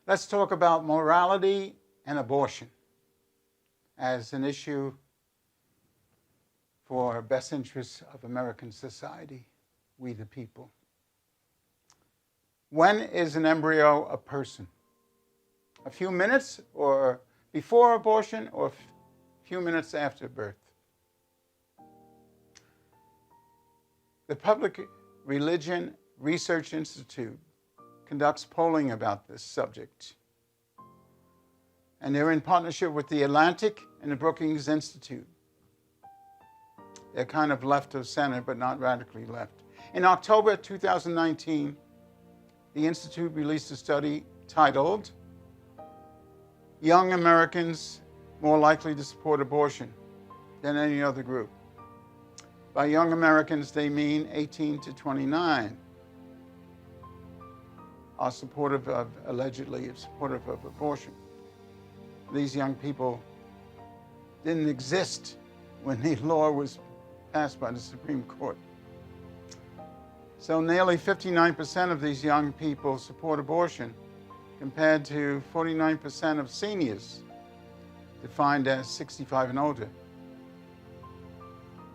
Let's talk about morality and abortion as an issue for best interests of American society, we the people. When is an embryo a person? A few minutes or before abortion, or a few minutes after birth? The Public Religion Research Institute conducts polling about this subject. And they're in partnership with the Atlantic and the Brookings Institute. They're kind of left of center, but not radically left. In October 2019, the Institute released a study titled Young Americans More Likely to Support Abortion Than Any Other Group. By young Americans, they mean 18 to 29. Are supportive of, allegedly supportive of abortion. These young people didn't exist when the law was passed by the Supreme Court. So nearly 59% of these young people support abortion, compared to 49% of seniors, defined as 65 and older.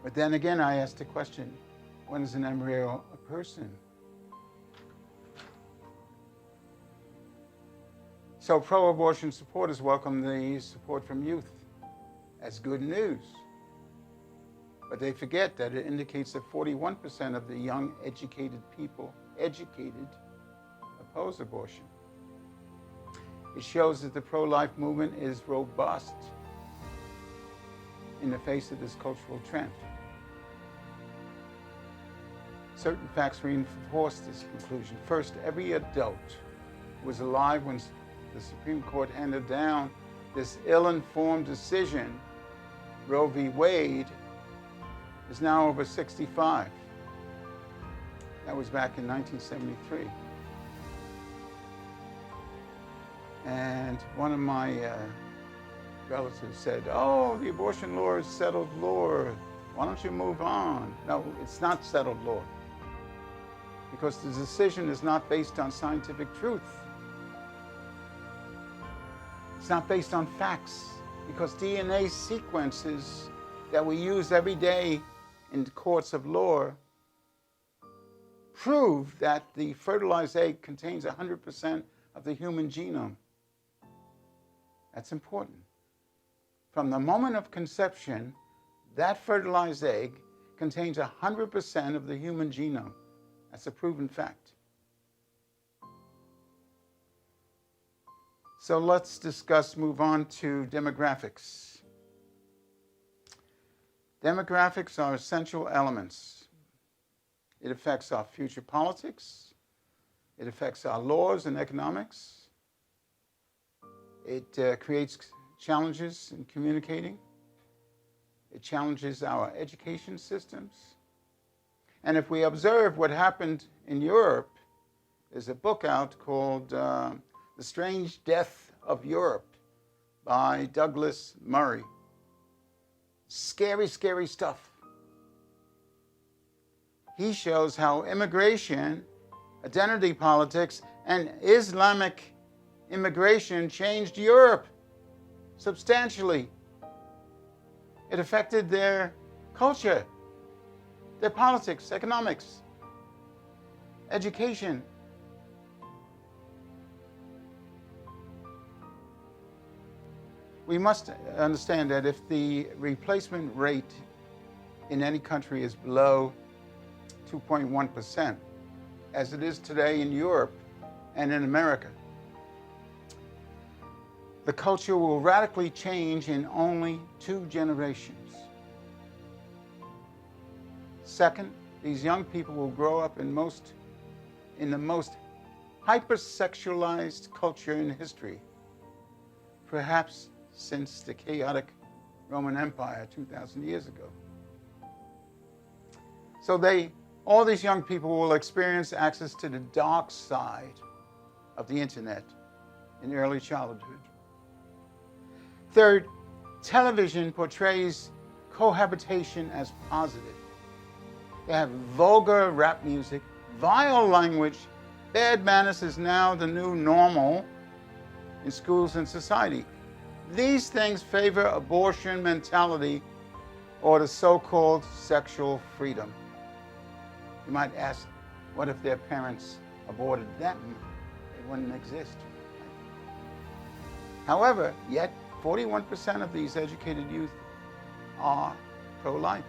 But then again, I asked the question, when is an embryo a person? So pro-abortion supporters welcome the support from youth as good news. But they forget that it indicates that 41% of the young educated people, oppose abortion. It shows that the pro-life movement is robust in the face of this cultural trend. Certain facts reinforce this conclusion. First, every adult who was alive when the Supreme Court handed down this ill-informed decision, Roe v. Wade, is now over 65. That was back in 1973. And one of my relatives said, oh, the abortion law is settled law. Why don't you move on? No, it's not settled law. Because the decision is not based on scientific truth. It's not based on facts, because DNA sequences that we use every day in the courts of law prove that the fertilized egg contains 100% of the human genome. That's important. From the moment of conception, that fertilized egg contains 100% of the human genome. That's a proven fact. So let's move on to demographics. Demographics are essential elements. It affects our future politics. It affects our laws and economics. It creates challenges in communicating. It challenges our education systems. And if we observe what happened in Europe, there's a book out called The Strange Death of Europe by Douglas Murray. Scary, scary stuff. He shows how immigration, identity politics, and Islamic immigration changed Europe substantially. It affected their culture, their politics, economics, education. We must understand that if the replacement rate in any country is below 2.1%, as it is today in Europe and in America, the culture will radically change in only 2 generations. Second, these young people will grow up in the most hypersexualized culture in history, perhaps since the chaotic Roman Empire 2,000 years ago. So all these young people will experience access to the dark side of the internet in early childhood. Third, television portrays cohabitation as positive. They have vulgar rap music, vile language. Bad manners is now the new normal in schools and society. These things favor abortion mentality or the so-called sexual freedom. You might ask, what if their parents aborted them? It wouldn't exist. However, yet 41% of these educated youth are pro-life.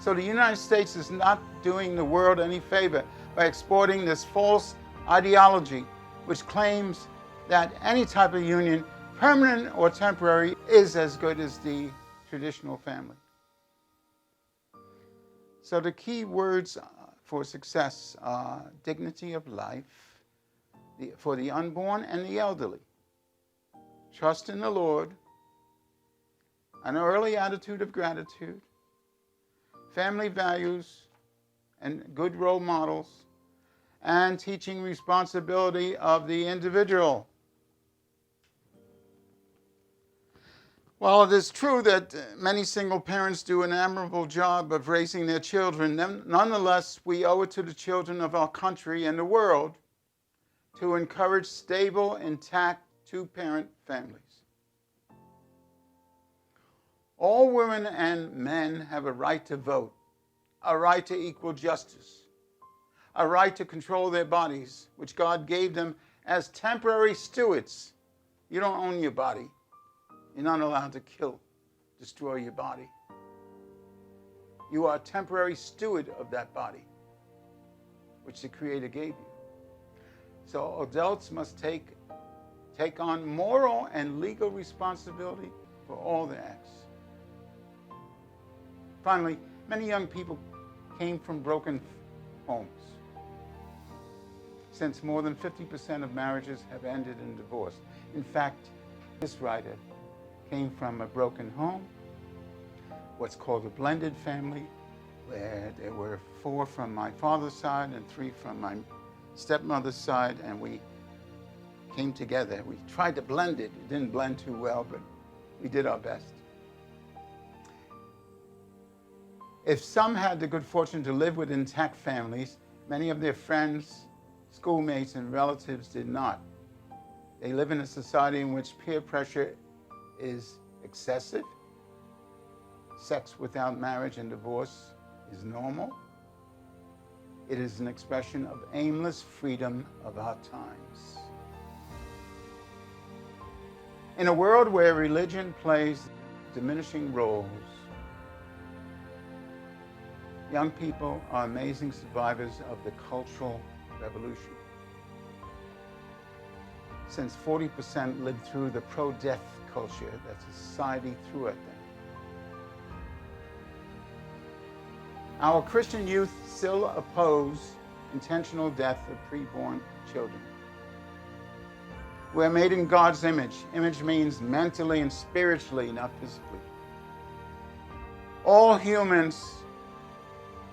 So the United States is not doing the world any favor by exporting this false ideology which claims that any type of union, permanent or temporary, is as good as the traditional family. So the key words for success are dignity of life for the unborn and the elderly, trust in the Lord, an early attitude of gratitude, family values and good role models, and teaching responsibility of the individual. While it is true that many single parents do an admirable job of raising their children, nonetheless, we owe it to the children of our country and the world to encourage stable, intact, two-parent families. All women and men have a right to vote, a right to equal justice, a right to control their bodies, which God gave them as temporary stewards. You don't own your body. You're not allowed to destroy your body. You are a temporary steward of that body, which the Creator gave you. So adults must take on moral and legal responsibility for all their acts. Finally, many young people came from broken homes. Since more than 50% of marriages have ended in divorce. In fact, this writer came from a broken home, what's called a blended family, where there were 4 from my father's side and 3 from my stepmother's side, and we came together. We tried to blend it. It didn't blend too well, but we did our best. If some had the good fortune to live with intact families, many of their friends, schoolmates, and relatives did not. They live in a society in which peer pressure is excessive. Sex without marriage and divorce is normal. It is an expression of aimless freedom of our times. In a world where religion plays diminishing roles, young people are amazing survivors of the cultural revolution. Since 40% lived through the pro-death culture that society threw at them. Our Christian youth still oppose intentional death of preborn children. We're made in God's image. Image means mentally and spiritually, not physically. All humans,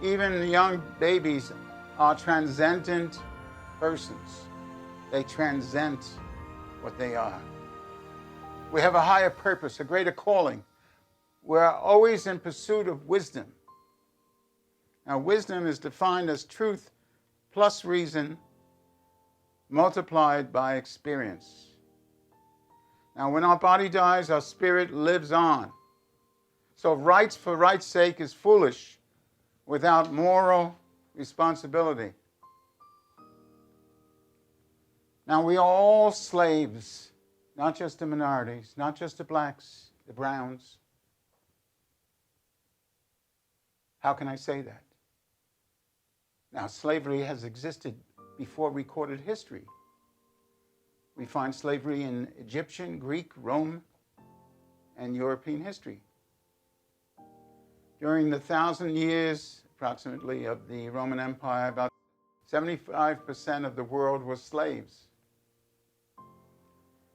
even young babies, are transcendent persons. They transcend what they are. We have a higher purpose, a greater calling. We're always in pursuit of wisdom. Now, wisdom is defined as truth plus reason multiplied by experience. Now, when our body dies, our spirit lives on. So rights for rights' sake is foolish without moral responsibility. Now, we are all slaves, not just the minorities, not just the blacks, the browns. How can I say that? Now, slavery has existed before recorded history. We find slavery in Egyptian, Greek, Rome, and European history. During the 1,000 years, approximately, of the Roman Empire, about 75% of the world was slaves.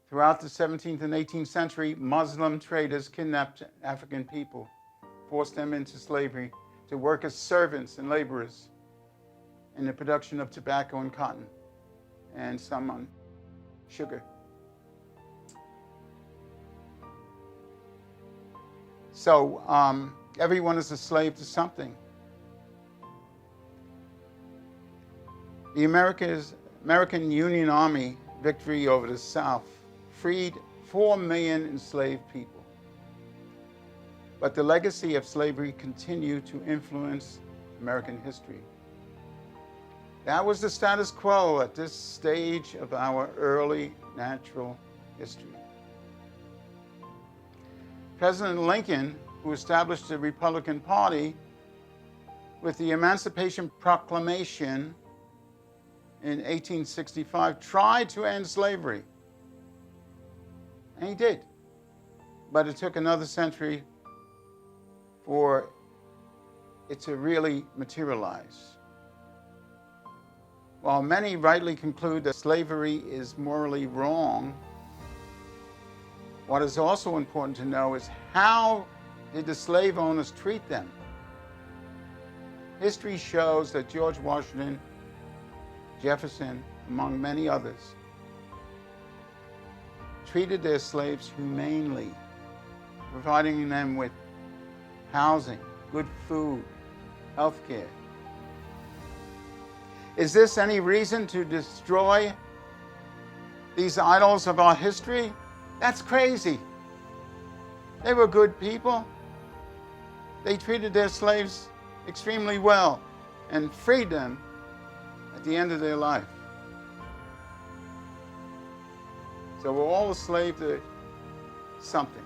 Throughout the 17th and 18th century, Muslim traders kidnapped African people, forced them into slavery to work as servants and laborers in the production of tobacco and cotton, and some on sugar. So everyone is a slave to something. The American Union Army victory over the South freed 4 million enslaved people. But the legacy of slavery continued to influence American history. That was the status quo at this stage of our early natural history. President Lincoln, who established the Republican Party with the Emancipation Proclamation in 1865, tried to end slavery. And he did. But it took another century for it to really materialize. While many rightly conclude that slavery is morally wrong, what is also important to know is how did the slave owners treat them? History shows that George Washington, Jefferson, among many others, treated their slaves humanely, providing them with housing, good food, health care. Is this any reason to destroy these idols of our history? That's crazy. They were good people. They treated their slaves extremely well and freed them at the end of their life. So we're all a slave to something.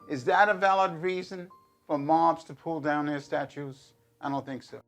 Is that a valid reason for mobs to pull down their statues? I don't think so.